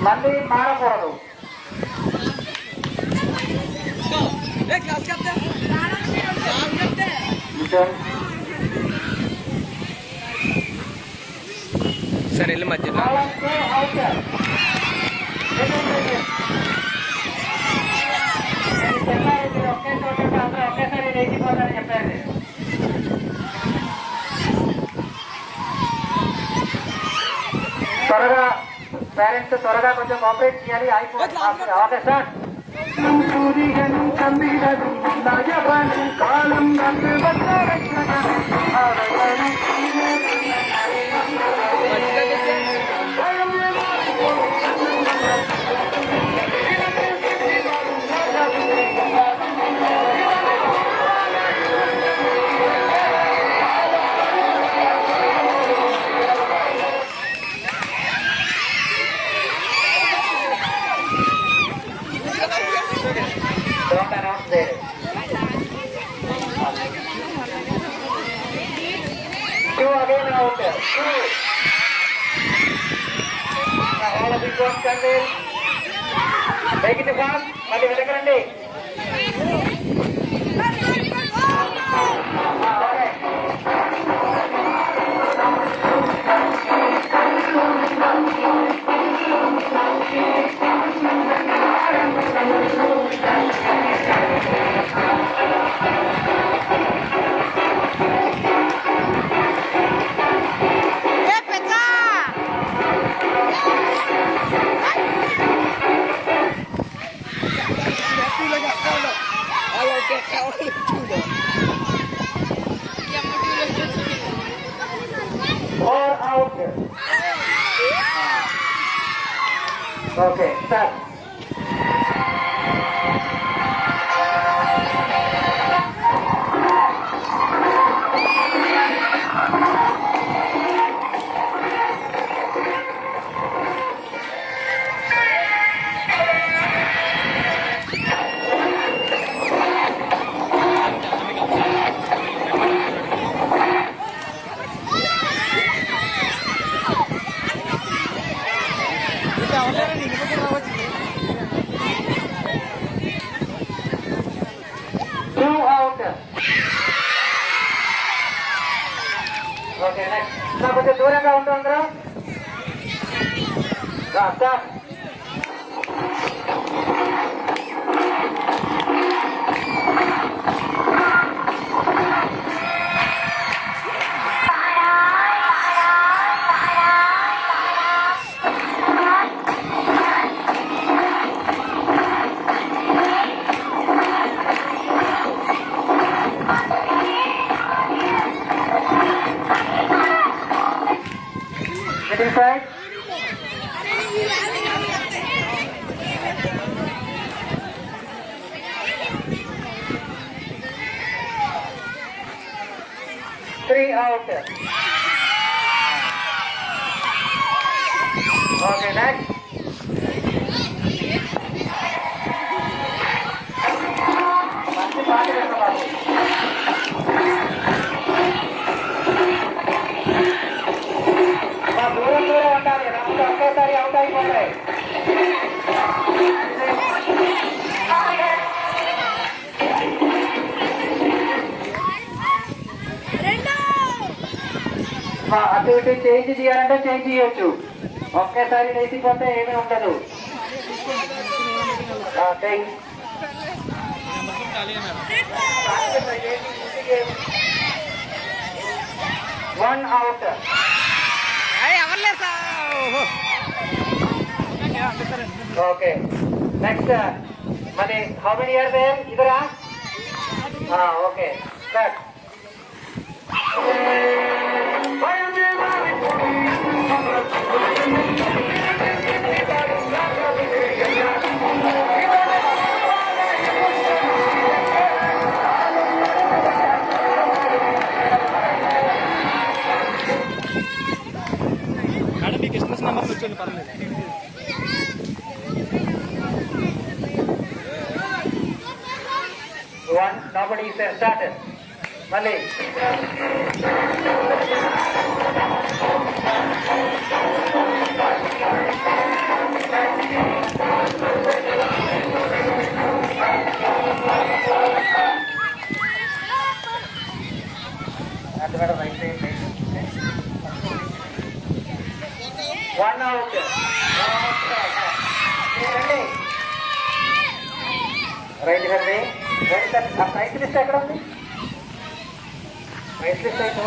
మళ్ళీ మారకూడదు. సరే వెళ్ళి మధ్యలో ఒకేసారి లేచిపోతానని చెప్పండి. త్వరగా పేరెంట్స్ త్వరగా కొంచెం కోఆపరేట్ చేయాలి. అయిపోతుంది. Okay sir. కాలం మళ్ళీ వెతకరండి. Okay, start. ఓకే నెక్స్ట్ కొంచెం దూరంగా ఉంటూ అందరూ inside. Three out. Okay, next. ఒకేసారి అవుట్ అయిపోతాయి. అటు ఇటు చేంజ్ చేయాలంటే చేంజ్ చేయొచ్చు. ఒకేసారి లేచిపోతే ఏమీ ఉండదు. One out. ఓకే నెక్స్ట్ మరి హౌ మెనీ ఇయర్స్ దేర్ ఇదరా ఓకే స్టార్ట్. రండి కృష్ణ నెంబర్ వచ్చేయండి పర్లేదు. One, nobody says started. మళ్ళీ వన్ అవుట్. రైట్ రండి. రైట్ లిస్ట్ ఎక్కడ ఉంది? రైట్ లిస్ట్ అయితే